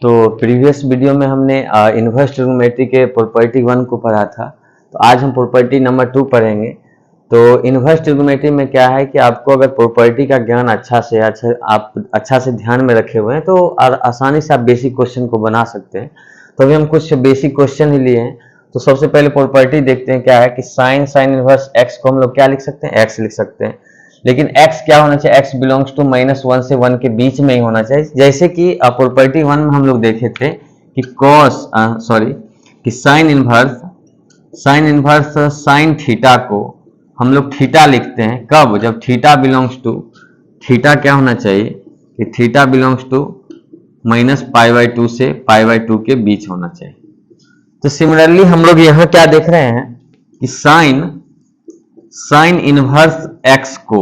तो previous video में हमने इन्वर्स ट्रिग्नोमेट्री के प्रॉपर्टी 1 को पढ़ा था। तो आज हम प्रॉपर्टी नंबर 2 पढ़ेंगे। तो इन्वर्स ट्रिग्नोमेट्री में क्या है कि आपको अगर प्रॉपर्टी का ज्ञान आप अच्छा से ध्यान में रखे हुए हैं तो आसानी से आप बेसिक क्वेश्चन को बना सकते हैं। तो अभी हम कुछ बेसिक क्वेश्चन ही लिए हैं। तो सबसे पहले प्रॉपर्टी देखते हैं क्या है कि साइन इनवर्स एक्स को हम लोग क्या लिख सकते हैं, एक्स लिख सकते हैं। लेकिन x क्या होना चाहिए, x बिलोंग्स टू -1 से 1 के बीच में ही होना चाहिए। जैसे कि प्रॉपर्टी 1 में हम लोग देखे थे कि साइन इनवर्स साइन थीटा को हम लोग थीटा लिखते हैं कब, जब थीटा बिलोंग्स टू, थीटा क्या होना चाहिए कि थीटा बिलोंग्स टू -π/2 से π/2 के बीच होना चाहिए। तो सिमिलरली हम लोग यहाँ क्या देख रहे हैं कि साइन इनवर्स x को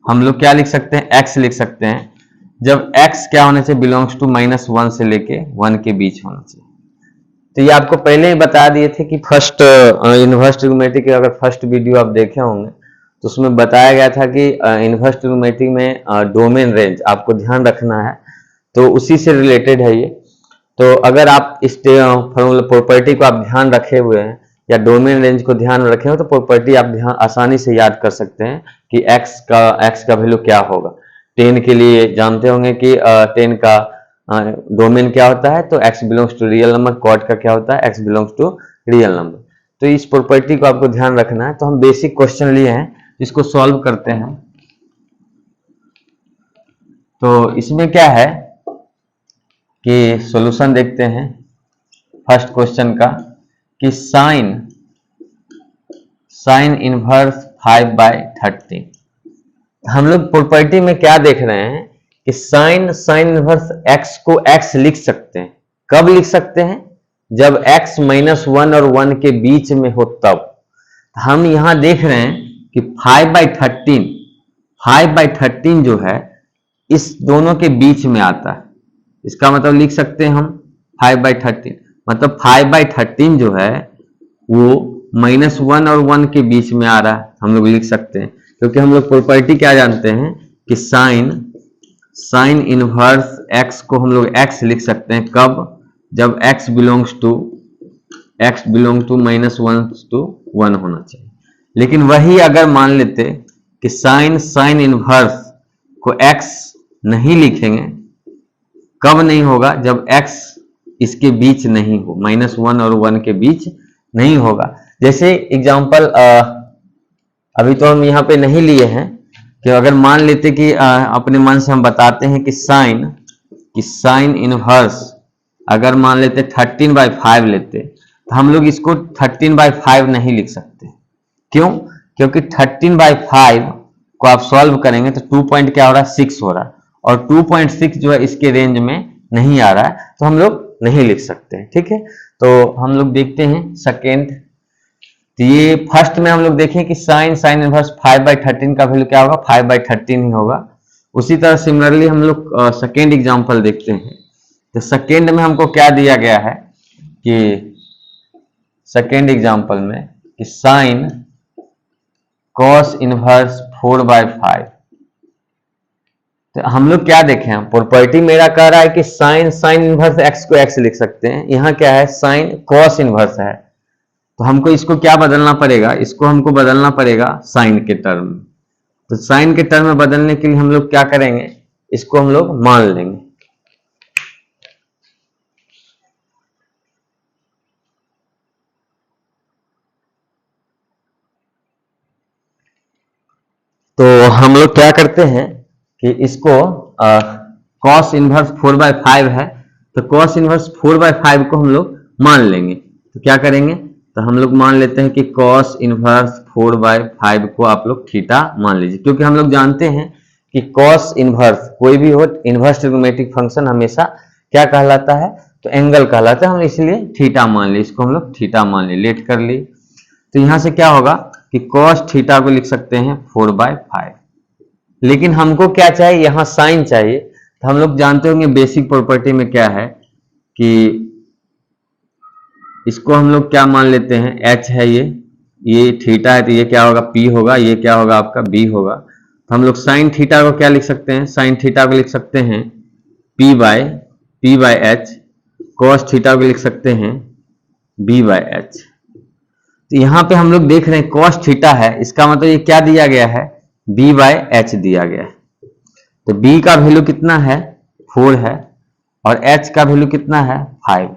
हम लोग क्या लिख सकते हैं, x लिख सकते हैं जब x क्या होना चाहिए, बिलोंग्स टू -1 से लेके 1 के बीच होना चाहिए। तो ये आपको पहले ही बता दिए थे कि फर्स्ट इनवर्स ट्रिग्नोमेट्री के अगर फर्स्ट वीडियो आप देखे होंगे तो उसमें बताया गया था कि इनवर्स ट्रिग्नोमेट्री में डोमेन रेंज आपको ध्यान रखना है। तो उसी से रिलेटेड है ये। तो अगर आप इस प्रॉपर्टी को आप ध्यान रखे हुए हैं या डोमेन रेंज को ध्यान में रखे हो तो प्रॉपर्टी आप आसानी से याद कर सकते हैं कि x का वैल्यू क्या होगा। 10 के लिए जानते होंगे कि 10 का डोमेन क्या होता है, तो x belongs to real number, quad का क्या होता है, x belongs to real number. तो इस प्रॉपर्टी को आपको ध्यान रखना है। तो हम बेसिक क्वेश्चन लिए हैं, इसको सॉल्व करते हैं। तो इसमें क्या है कि सॉल्यूशन देखते हैं फर्स्ट क्वेश्चन का कि साइन इनवर्स 5/13। हम लोग प्रॉपर्टी में क्या देख रहे हैं कि साइन इनवर्स x को x लिख सकते हैं। कब लिख सकते हैं, जब x -1 और 1 के बीच में हो तब। हम यहां देख रहे हैं कि 5/13 जो है इस दोनों के बीच में आता है। इसका मतलब लिख सकते हैं हम 5/13, मतलब 5/13 जो है वो -1 और 1 के बीच में आ रहा है, हम लोग लिख सकते हैं। क्योंकि हम लोग प्रॉपर्टी क्या जानते हैं कि साइन इनवर्स x को हम लोग x लिख सकते हैं कब, जब x बिलोंग्स टू -1 to 1 होना चाहिए। लेकिन वही अगर मान लेते कि साइन इनवर्स को x नहीं लिखेंगे, कब नहीं होगा, जब x इसके बीच नहीं हो, -1 और 1 के बीच नहीं होगा। जैसे एग्जांपल अभी तो हम यहाँ पे नहीं लिए हैं कि अगर मान लेते कि अपने मन से हम बताते हैं कि साइन इनवर्स अगर मान लेते 13/5 लेते, तो हम लोग इसको 13/5 नहीं लिख सकते। क्यों? क्योंकि 13/5 को आप सॉल्व करेंगे तो 2 पॉइंट क्या हो रहा है, 6 हो रहा है, और 2.6 जो है इसके रेंज में नहीं आ रहा है, तो हम लोग नहीं लिख सकते हैं। ठीक है, तो हम लोग देखते हैं सेकेंड। तो ये फर्स्ट में हम लोग देखें कि साइन इनवर्स 5/13 का वैल्यू क्या होगा, 5/13 ही होगा। उसी तरह सिमिलरली हम लोग सेकेंड एग्जांपल देखते हैं। तो सेकेंड में हमको क्या दिया गया है कि सेकेंड एग्जांपल में कि साइन कॉस इनवर्स 4/5। तो हम लोग क्या देखें, प्रॉपर्टी मेरा कह रहा है कि साइन इनवर्स x को x लिख सकते हैं। यहाँ क्या है, साइन कॉस इनवर्स है, तो हमको इसको क्या बदलना पड़ेगा, इसको हमको बदलना पड़ेगा साइन के टर्म में। तो साइन के टर्म में बदलने के लिए हम लोग क्या करेंगे, इसको हम लोग मान लेंगे। तो हम लोग क्या करते हैं कि इसको कॉस इनवर्स 4/5 है, तो कॉस इनवर्स 4/5 को हम लोग मान लेंगे। तो क्या करेंगे, तो हम लोग मान लेते हैं कि कॉस इनवर्स 4/5 को आप लोग थीटा मान लीजिए। क्योंकि हम लोग जानते हैं कि कॉस इनवर्स कोई भी हो, इनवर्स ट्रिग्नोमेट्रिक फंक्शन हमेशा क्या कहलाता है, तो एंगल कहलाता है। हम इसलिए थीटा मान ली, इसको हम लोग थीटा मान ली, लेट कर ली। तो यहां से क्या होगा कि कॉस थीटा को लिख सकते हैं 4/5। लेकिन हमको क्या चाहिए, यहां साइन चाहिए। तो हम लोग जानते होंगे बेसिक प्रॉपर्टी में क्या है कि इसको हम लोग क्या मान लेते हैं, h है, ये थीटा है, तो ये क्या होगा, p होगा, ये क्या होगा आपका b होगा। तो हम लोग साइन थीटा को क्या लिख सकते हैं, साइन थीटा को लिख सकते हैं p/2 P by H, cos theta को लिख सकते हैं B बाय एच। तो यहाँ पे हम लोग देख रहे हैं कॉस थीटा है, इसका मतलब ये क्या दिया गया है, B बाय एच दिया गया है। तो B का वैल्यू कितना है 4 है और H का वैल्यू कितना है 5।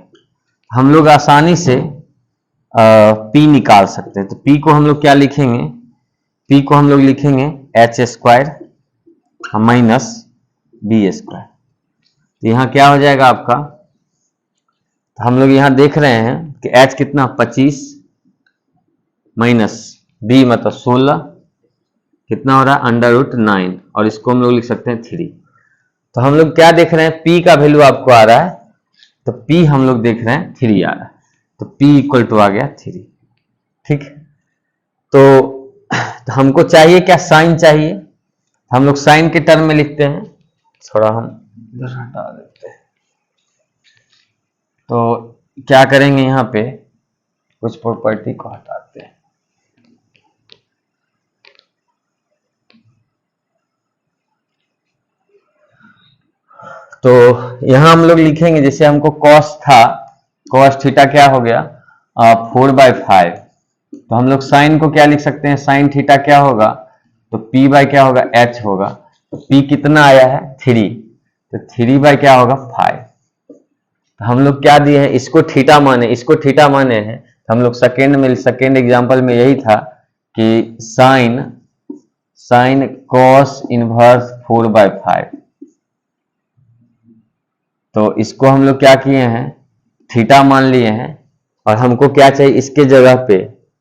हम लोग आसानी से P निकाल सकते हैं। तो P को हम लोग क्या लिखेंगे, P को हम लोग लिखेंगे h square minus b square. तो यहाँ क्या हो जाएगा आपका, तो हम लोग यहाँ देख रहे हैं कि H कितना 25 माइनस B मतलब 16 कितना हो रहा है √9 और इसको हम लोग लिख सकते हैं 3। तो हम लोग क्या देख रहे हैं, P का वैल्यू आपको आ रहा है, तो P हम लोग देख रहे हैं 3 आ रहा है, तो P इक्वल टू आ गया 3। ठीक है, तो हमको चाहिए क्या, साइन चाहिए। हम लोग साइन के टर्म में लिखते हैं, थोड़ा हम इधर हटा देते हैं। तो क्या करेंगे, यहाँ पे कुछ प्रॉपर्टी को हटाते हैं। तो यहां हम लोग लिखेंगे, जैसे हमको कॉस था, कॉस थीटा क्या हो गया 4/5। तो हम लोग साइन को क्या लिख सकते हैं, साइन थीटा क्या होगा, तो P बाय क्या होगा H होगा। तो P कितना आया है 3, तो 3 बाय क्या होगा 5। तो हम लोग क्या दिए हैं, इसको थीटा माने, इसको थीटा माने हैं। तो हम लोग सेकेंड एग्जांपल में यही था कि साइन कॉस इनवर्स 4/5। तो इसको हम लोग क्या किए हैं, थीटा मान लिए हैं और हमको क्या चाहिए, इसके जगह पे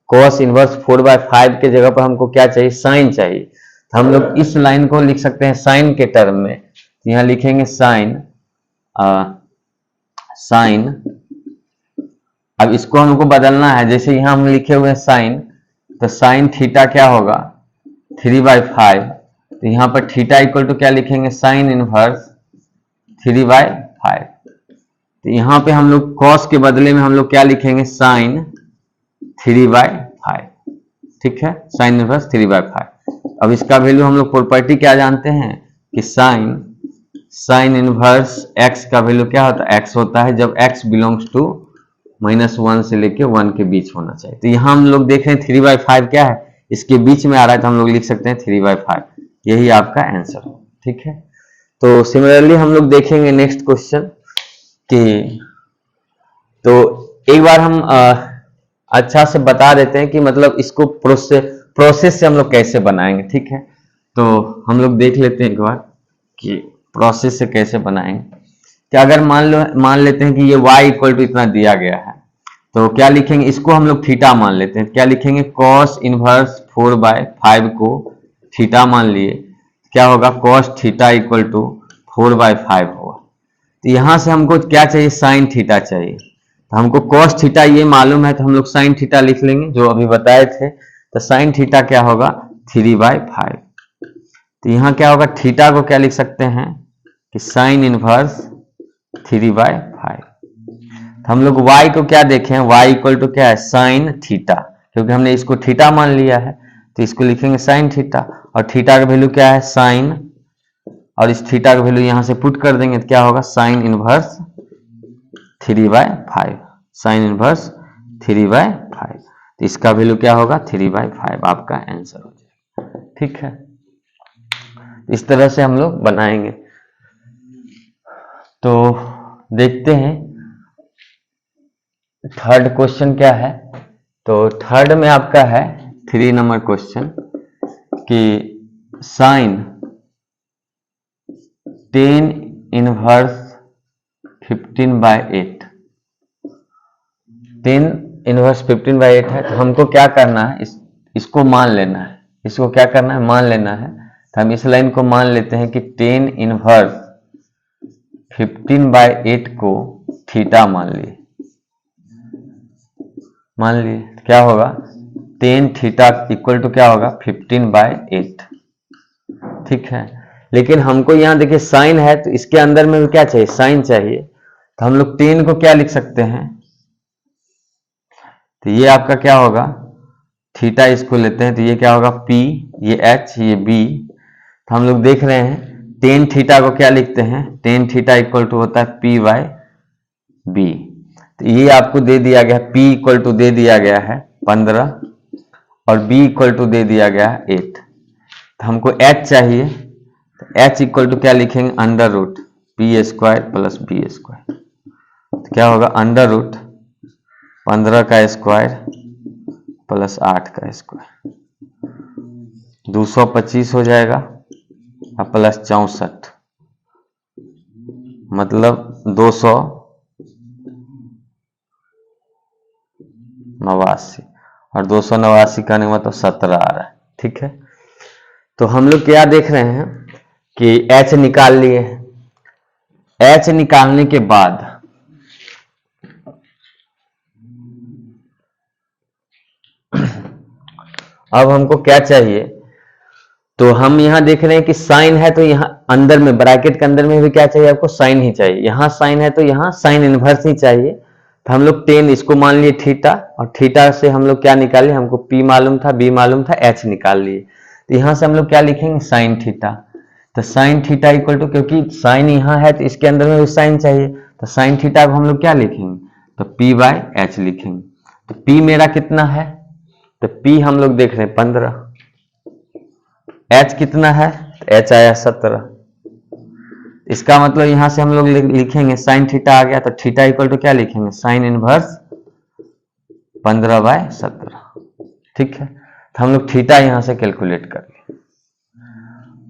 cos इनवर्स 4/5 के जगह पर हमको क्या चाहिए, साइन चाहिए। तो हम लोग इस लाइन को लिख सकते हैं साइन के टर्म में। तो यहाँ लिखेंगे साइन अब इसको हमको बदलना है, जैसे यहाँ हम लिखे हुए हैं साइन, तो साइन थीटा क्या होगा 3/5। तो यहाँ पर थीटा इक्वल टू क्या लिखेंगे, साइन इनवर्स 3/5। तो यहाँ पे हम लोग cos के बदले में हम लोग क्या लिखेंगे, साइन 3/5। ठीक है, साइन इनवर्स 3/5। अब इसका वैल्यू हम लोग प्रॉपर्टी क्या जानते हैं कि साइन इनवर्स x का वैल्यू क्या होता है, x होता है जब x बिलोंग्स टू -1 से लेके 1 के बीच होना चाहिए। तो यहाँ हम लोग देख रहे हैं 3/5 क्या है, इसके बीच में आ रहा है, तो हम लोग लिख सकते हैं 3/5। यही आपका आंसर हो। ठीक है, तो सिमिलरली हम लोग देखेंगे नेक्स्ट क्वेश्चन कि, तो एक बार हम अच्छा से बता देते हैं कि मतलब इसको प्रोसेस से हम लोग कैसे बनाएंगे। ठीक है, तो हम लोग देख लेते हैं एक बार कि प्रोसेस से कैसे बनाएंगे। कि अगर मान लेते हैं कि ये y इक्वल टू इतना दिया गया है, तो क्या लिखेंगे, इसको हम लोग थीटा मान लेते हैं। क्या लिखेंगे, cos इनवर्स 4/5 को थीटा मान लिए, क्या होगा cos थीटा इक्वल टू 4/5 होगा। तो यहां से हमको क्या चाहिए, साइन थीटा चाहिए। तो हमको cos थीटा ये मालूम है, तो हम लोग साइन थीटा लिख लेंगे जो अभी बताए थे। तो साइन थीटा क्या होगा 3/5। तो यहाँ क्या होगा, थीटा को क्या लिख सकते हैं कि साइन इनवर्स 3/5। तो हम लोग y को क्या देखें, y इक्वल टू क्या है, साइन थीटा, क्योंकि हमने इसको थीटा मान लिया है। तो इसको लिखेंगे साइन थीटा, और थीटा का वैल्यू क्या है साइन, और इस थीटा का वैल्यू यहां से पुट कर देंगे तो क्या होगा, साइन इनवर्स 3/5, साइन इनवर्स 3/5। तो इसका वैल्यू क्या होगा 3/5, आपका आंसर हो जाएगा। ठीक है, इस तरह से हम लोग बनाएंगे। तो देखते हैं थर्ड क्वेश्चन क्या है। तो थर्ड में आपका है 3 नंबर क्वेश्चन कि साइन 10 इनवर्स 15/8, 10 इनवर्स 15/8 है। तो हमको क्या करना है, इसको मान लेना है, इसको क्या करना है, मान लेना है। तो हम इस लाइन को मान लेते हैं कि 10 इनवर्स 15/8 को थीटा मान लिए, क्या होगा 10 थीटा इक्वल टू क्या होगा 15/8। ठीक है, लेकिन हमको यहाँ देखिए साइन है, तो इसके अंदर में भी क्या चाहिए, साइन चाहिए। तो हम लोग 10 को क्या लिख सकते हैं, तो ये आपका क्या होगा, थीटा इसको लेते हैं, तो ये क्या होगा P, ये H, ये B। तो हम लोग देख रहे हैं टेन थीटा को क्या लिखते हैं, टेन थीटा इक्वल टू होता है P बाय बी। तो ये आपको दे दिया गया है, P इक्वल टू दे दिया गया है 15 और B इक्वल टू दे दिया गया है 8। तो हमको H चाहिए, तो H इक्वल टू क्या लिखेंगे, under root P square plus B square. तो क्या होगा, अंडर रूट 15 का स्क्वायर प्लस 8 का स्क्वायर 225 हो जाएगा और प्लस 64 मतलब 289 और 289 करने में तो 17 आ रहा है। ठीक है, तो हम लोग क्या देख रहे हैं कि H निकाल लिए हैं। H निकालने के बाद अब हमको क्या चाहिए, तो हम यहां देख रहे हैं कि साइन है, तो यहां अंदर में ब्रैकेट के अंदर में भी क्या चाहिए आपको, साइन ही चाहिए। यहां साइन है तो यहां साइन इनवर्स ही चाहिए। तो हम लोग 10 इसको मान लिए थीटा, और थीटा से हम लोग क्या निकाले, हमको P मालूम था, B मालूम था, H निकाल लिए। तो यहां से हम लोग क्या लिखेंगे, साइन थीटा। तो साइन थीटा इक्वल टू, क्योंकि साइन यहाँ है तो इसके अंदर में भी साइन चाहिए, तो साइन थीटा को हम लोग क्या लिखेंगे, तो P बाय H लिखेंगे। तो P मेरा कितना है, तो P हम लोग देख रहे हैं 15, H कितना है, तो H आया 17। इसका मतलब यहां से हम लोग लिखेंगे साइन थीटा आ गया, तो थीटा इक्वल टू क्या लिखेंगे, साइन इनवर्स 15 बाय 17। ठीक है, तो हम लोग थीटा यहां से कैलकुलेट कर लिए।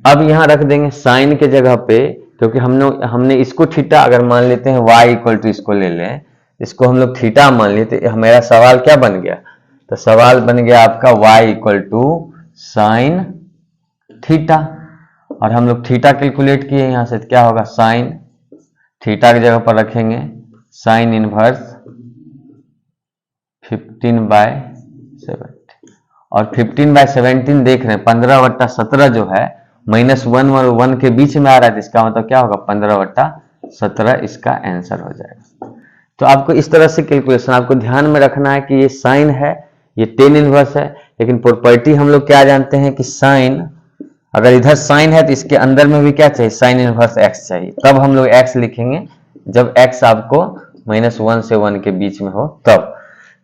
अब यहां रख देंगे साइन के जगह पे, क्योंकि हमने इसको थीटा अगर मान लेते हैं, y इक्वल टू इसको ले लें, इसको हम लोग थीटा मान लेते, हमारा सवाल क्या बन गया, तो सवाल बन गया आपका y equal to sine theta. और हम लोग थीटा कैलकुलेट किए यहां से, तो क्या होगा, साइन थीटा की जगह पर रखेंगे साइन इनवर्स 15 बाय 17, और 15 बाय 17 देख रहे हैं 15/17 जो है -1 और 1 के बीच में आ रहा है, तो इसका मतलब क्या होगा, 15/17 इसका आंसर हो जाएगा। तो आपको इस तरह से कैलकुलेशन आपको ध्यान में रखना है कि ये साइन है, ये टेन इनवर्स है, लेकिन प्रॉपर्टी हम लोग क्या जानते हैं कि साइन, अगर इधर साइन है तो इसके अंदर में भी क्या चाहिए, साइन इनवर्स x चाहिए। तब हम लोग x लिखेंगे जब x आपको -1 से 1 के बीच में हो तब।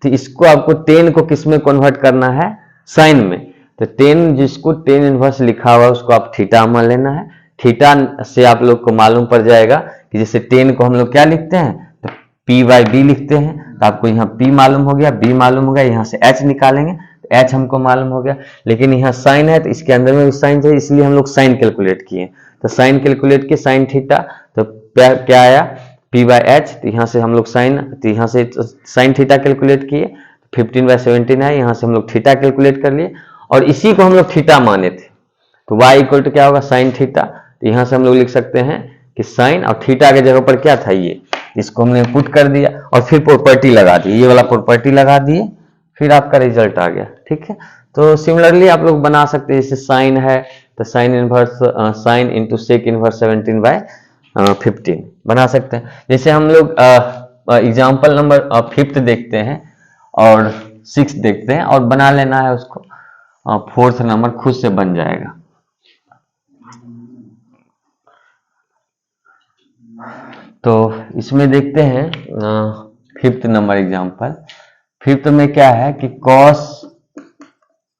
तो इसको आपको 10 को किस में कन्वर्ट करना है, साइन में। तो 10 जिसको 10 इनवर्स लिखा हुआ है उसको आप थीटा मान लेना है। थीटा से आप लोग को मालूम पड़ जाएगा कि जैसे 10 को हम लोग क्या लिखते हैं, तो P बाय B लिखते हैं। तो आपको यहाँ P मालूम हो गया, B मालूम हो गया, यहाँ से H निकालेंगे, H हमको मालूम हो गया। लेकिन यहाँ साइन है तो इसके अंदर में भी साइन चाहिए, इसलिए हम लोग साइन कैलकुलेट किए। तो साइन कैलकुलेट किए, साइन थीटा, तो क्या आया, P बाय H। तो यहाँ से हम लोग साइन, तो यहाँ से साइन थीटा कैलकुलेट किए, 15/17 है, यहाँ से हम लोग थीटा कैलकुलेट कर लिए, और इसी को हम लोग थीटा माने थे। तो y इक्वल टू क्या होगा, साइन थीटा। तो यहाँ से हम लोग लिख सकते हैं कि साइन, और थीटा के जगह पर क्या था, ये, इसको हमने पुट कर दिया और फिर प्रॉपर्टी लगा दी, ये वाला प्रॉपर्टी लगा दिए, फिर आपका रिजल्ट आ गया। ठीक है, तो सिमिलरली आप लोग बना सकते हैं, जैसे साइन है तो sine inverse, sine into sec inverse 17/15 बना सकते हैं। जैसे हम लोग एग्जाम्पल नंबर 5 देखते हैं और 6 देखते हैं, और बना लेना है उसको, 4th नंबर खुद से बन जाएगा। तो इसमें देखते हैं 5th नंबर एग्जाम्पल। 5th में क्या है कि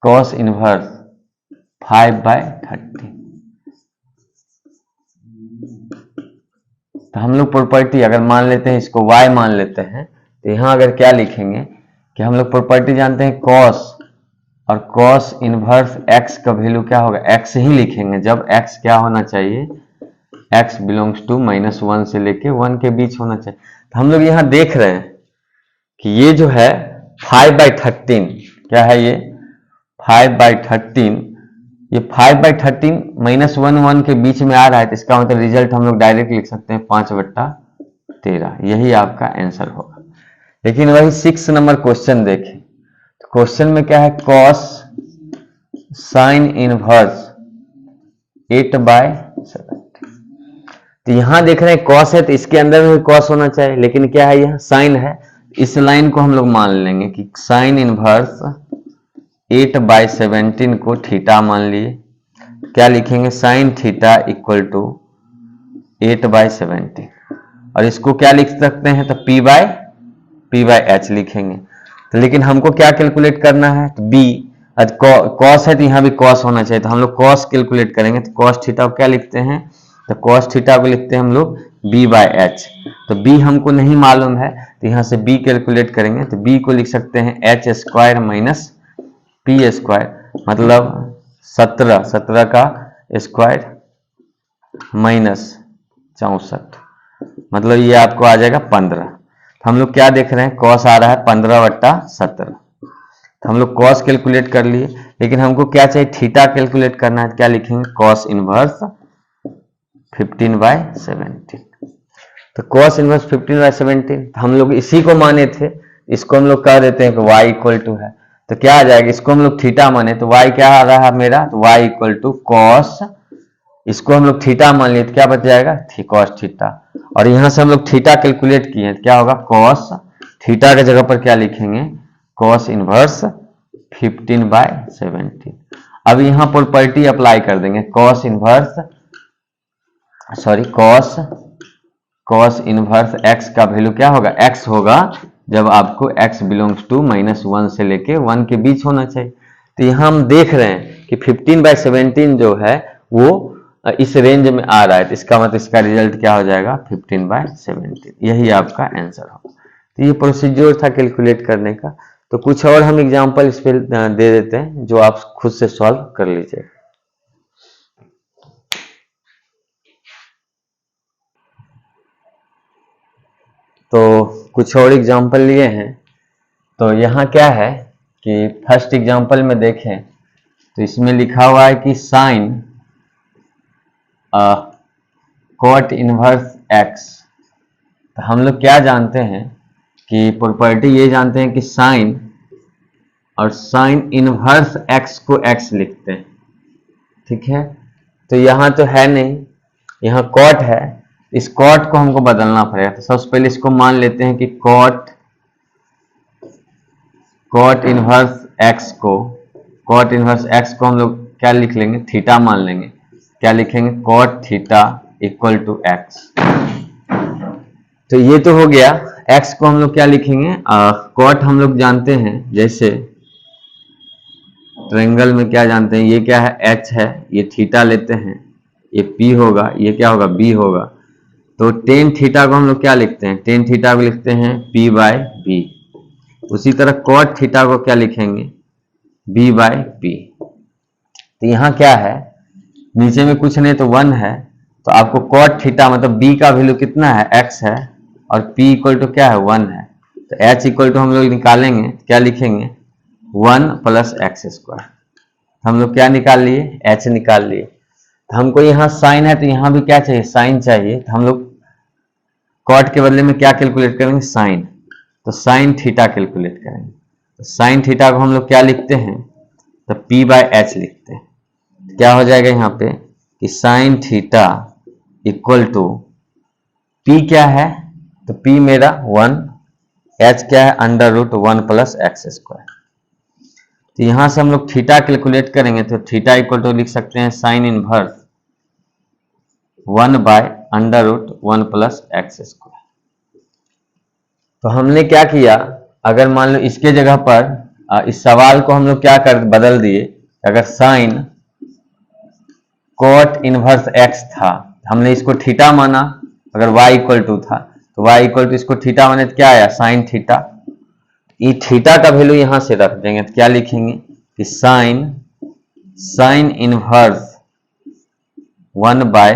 cos इनवर्स 5/30। तो हम लोग प्रॉपर्टी अगर मान लेते हैं, इसको y मान लेते हैं, तो यहाँ अगर क्या लिखेंगे कि हम लोग प्रॉपर्टी जानते हैं cos, और cos इनवर्स x का वैल्यू क्या होगा, x ही लिखेंगे जब x क्या होना चाहिए, x बिलोंग्स टू -1 से लेके 1 के बीच होना चाहिए। तो हम लोग यहाँ देख रहे हैं कि ये जो है 5/13, क्या है ये 5/13, ये 5/13 -1 के बीच में आ रहा है, तो इसका मतलब रिजल्ट हम लोग डायरेक्ट लिख सकते हैं 5/13, यही आपका आंसर होगा। लेकिन वही 6 नंबर क्वेश्चन देखें, तो क्वेश्चन में क्या है, cos साइन इनवर्स 8/70। तो यहां देख रहे हैं cos है, तो इसके अंदर में भी cos होना चाहिए, लेकिन क्या है, यह साइन है, इस लाइन को हम लोग मान लेंगे कि साइन इनवर्स 8/17 को थीटा मान लिए। क्या लिखेंगे, साइन थीटा इक्वल टू 8/17, और इसको क्या लिख सकते हैं, तो P बाय एच लिखेंगे। तो लेकिन हमको क्या कैलकुलेट करना है, तो B, कॉस है तो यहाँ भी कॉस होना चाहिए, तो हम लोग कॉस कैलकुलेट करेंगे। तो कॉस थीटा को क्या लिखते हैं, तो कॉस थीटा को लिखते हैं हम लोग B बाय एच। तो B हमको नहीं मालूम है, तो यहाँ से B कैलकुलेट करेंगे। तो B को लिख सकते हैं H square minus P square, मतलब 17 का स्क्वायर माइनस 64, मतलब ये आपको आ जाएगा 15। तो हम लोग क्या देख रहे हैं, कॉस आ रहा है 15/17। तो हम लोग कॉस कैलकुलेट कर लिए, लेकिन हमको क्या चाहिए, थीटा कैलकुलेट करना है। क्या लिखेंगे, कॉस इनवर्स 15/17। तो कॉस इनवर्स 15/17 हम लोग इसी को माने थे, इसको हम लोग कह देते हैं कि y इक्वल टू है। तो क्या आ जाएगा, इसको हम लोग थीटा माने तो y क्या आ रहा है मेरा, तो y इक्वल टू कॉस, इसको हम लोग थीटा मान लिए तो क्या बच जाएगा, कॉस थीटा। और यहां से हम लोग थीटा कैलकुलेट किए तो क्या होगा, कॉस थीटा के जगह पर क्या लिखेंगे, कॉस इनवर्स 15/17। अब यहाँ प्रॉपर्टी अप्लाई कर देंगे, कॉस इनवर्स एक्स का वैल्यू क्या होगा, एक्स होगा जब आपको x बिलोंग्स टू -1 से लेके 1 के बीच होना चाहिए। तो यहाँ हम देख रहे हैं कि 15/17 जो है वो इस रेंज में आ रहा है, तो इसका मतलब इसका रिजल्ट क्या हो जाएगा, 15/17। यही आपका आंसर होगा। तो ये प्रोसीजर था कैलकुलेट करने का। तो कुछ और हम एग्जांपल इस पे दे देते हैं जो आप खुद से सॉल्व कर लीजिए। तो कुछ और एग्जांपल लिए हैं। तो यहाँ क्या है कि फर्स्ट एग्जांपल में देखें तो इसमें लिखा हुआ है कि साइन कॉट इनवर्स एक्स। तो हम लोग क्या जानते हैं कि प्रॉपर्टी ये जानते हैं कि साइन और साइन इनवर्स एक्स को एक्स लिखते हैं, ठीक है। तो यहाँ तो है नहीं, यहाँ कॉट है, इस कॉट को हमको बदलना पड़ेगा। तो सबसे पहले इसको मान लेते हैं कि कॉट इनवर्स एक्स को हम लोग क्या लिख लेंगे, थीटा मान लेंगे। क्या लिखेंगे, cot theta equal to x. तो ये तो हो गया। एक्स को हम लोग क्या लिखेंगे, कॉट हम लोग जानते हैं, जैसे ट्रायंगल में क्या जानते हैं, ये क्या है, एच है, ये थीटा लेते हैं, ये पी होगा, ये क्या होगा, बी होगा। तो टेन थीटा को हम लोग क्या लिखते हैं, टेन थीटा को लिखते हैं पी बाय बी। उसी तरह कॉट थीटा को क्या लिखेंगे, बी बाय पी। तो यहाँ क्या है, नीचे में कुछ नहीं तो 1 है, तो आपको कॉट थीटा मतलब बी का वैल्यू कितना है, x है, और p इक्वल टू क्या है, 1 है। तो h इक्वल टू हम लोग निकालेंगे, क्या लिखेंगे, 1 प्लस एक्स स्क्वायर। हम लोग क्या निकाल लिए, h निकाल लिए। तो हमको यहाँ साइन है तो यहाँ भी क्या चाहिए, साइन चाहिए। तो हम लोग कॉट के बदले में क्या कैलकुलेट करेंगे, साइन। तो साइन थीटा कैलकुलेट करेंगे। तो साइन थीटा को हम लोग क्या लिखते हैं, तो p बाय एच लिखते हैं। तो क्या हो जाएगा यहाँ पे कि sine theta equal to p क्या है, तो p मेरा 1, h क्या है, √1 प्लस एक्स स्क्वायर। तो यहां से हम लोग थीटा कैलकुलेट करेंगे, तो थीटा इक्वल टू लिख सकते हैं sine inverse 1 by √1 plus x square. तो हमने क्या किया, अगर मान लो इसके जगह पर इस सवाल को हम लोग क्या कर बदल दिए, अगर साइन कॉट इनवर्स एक्स था, हमने इसको थीटा माना, अगर y इक्वल टू था तो y इक्वल टू इसको थीटा माने तो क्या आया, साइन थीटा। ये थीटा का वैल्यू यहां से रख देंगे, तो क्या लिखेंगे कि sine inverse 1 by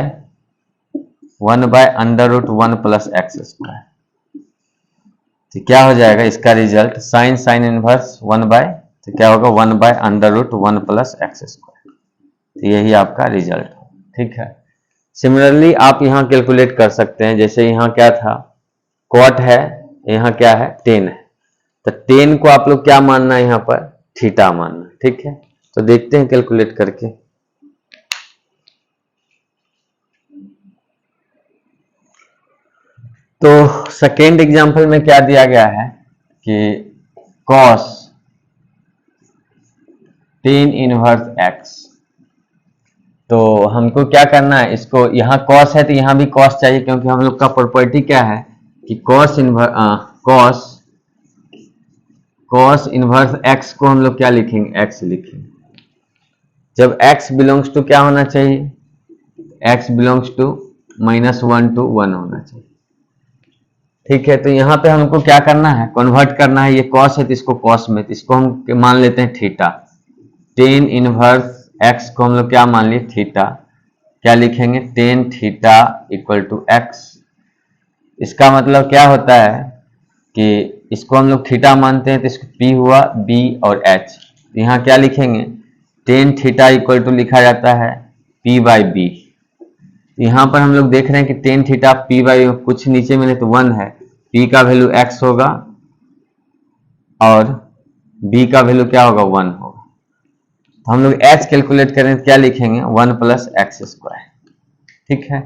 √1 plus x square. तो क्या हो जाएगा इसका रिजल्ट, साइन इनवर्स 1 बाय, तो क्या होगा 1 बाय √1 प्लस एक्स स्क्वायर। तो यही आपका रिजल्ट हो, ठीक है। सिमिलरली आप यहाँ कैलकुलेट कर सकते हैं, जैसे यहाँ क्या था, कॉट है, यहाँ क्या है, 10 है। तो 10 को आप लोग क्या मानना है, यहाँ पर थीटा मानना, ठीक है। तो देखते हैं कैलकुलेट करके। तो सेकेंड एग्जांपल में क्या दिया गया है कि cos 10 इनवर्स x। तो हमको क्या करना है, इसको यहाँ कॉस है तो यहाँ भी कॉस चाहिए, क्योंकि हम लोग का प्रॉपर्टी क्या है कि कॉस इनवर्स एक्स को हम लोग क्या लिखेंगे, एक्स लिखेंगे। जब x बिलोंग्स टू क्या होना चाहिए, x बिलोंग्स टू -1 to 1 होना चाहिए। ठीक है, तो यहाँ पे हमको क्या करना है, कन्वर्ट करना है। ये कॉस है तो इसको कॉस में, तो इसको हम मान लेते हैं थीटा। टेन इनवर्स x को हम लोग क्या मान लिए, थीटा। क्या लिखेंगे, tan theta equal to x. इसका मतलब क्या होता है कि इसको हम लोग थीटा मानते हैं तो इसको p हुआ, b और h। यहाँ क्या लिखेंगे, टेन थीटा इक्वल टू लिखा जाता है p बाई बी। यहाँ पर हम लोग देख रहे हैं कि टेन थीटा p बाई कुछ नीचे मिले तो 1 है, p का वैल्यू x होगा और b का वैल्यू क्या होगा, 1 होगा। तो हम लोग h कैलकुलेट करें तो क्या लिखेंगे, 1 प्लस एक्स स्क्वायर। ठीक है,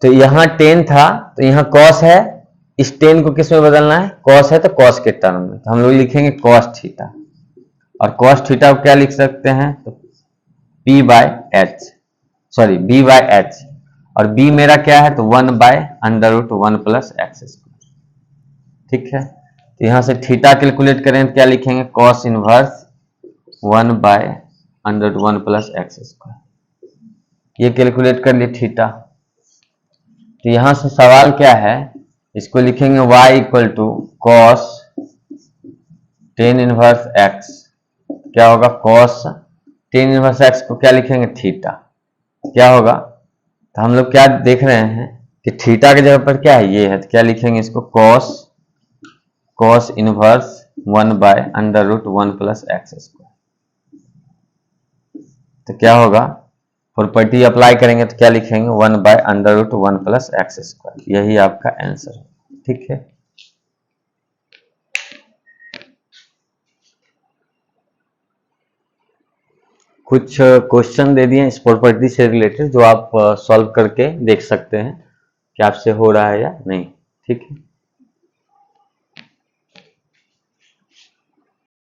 तो यहाँ टेन था तो यहाँ कॉस है, इस टेन को किस में बदलना है, कॉस है तो कॉस के टर्म में, तो हम लोग लिखेंगे कॉस थीटा। और कॉस थीटा को क्या लिख सकते हैं, तो p by H, sorry b by H, और b मेरा क्या है तो 1 बाय √1 प्लस एक्स स्क्वायर। ठीक है, तो यहाँ से थीटा कैलकुलेट करें तो क्या लिखेंगे, cos inverse 1 by √1 plus x square. ये कैलकुलेट कर लिए थीटा। तो यहाँ से सवाल क्या है, इसको लिखेंगे y equal to cos tan inverse x, क्या होगा, कॉस टेन इनवर्स x को क्या लिखेंगे, थीटा। क्या होगा, तो हम लोग क्या देख रहे हैं कि थीटा की जगह पर क्या है, ये है, तो क्या लिखेंगे इसको, cos inverse 1 by √1 plus x square. तो क्या होगा, प्रॉपर्टी अप्लाई करेंगे तो क्या लिखेंगे, 1 बाय √1 प्लस एक्स स्क्वायर। यही आपका आंसर है। ठीक है, कुछ क्वेश्चन दे दिए इस प्रॉपर्टी से रिलेटेड जो आप सॉल्व करके देख सकते हैं कि आपसे हो रहा है या नहीं। ठीक है।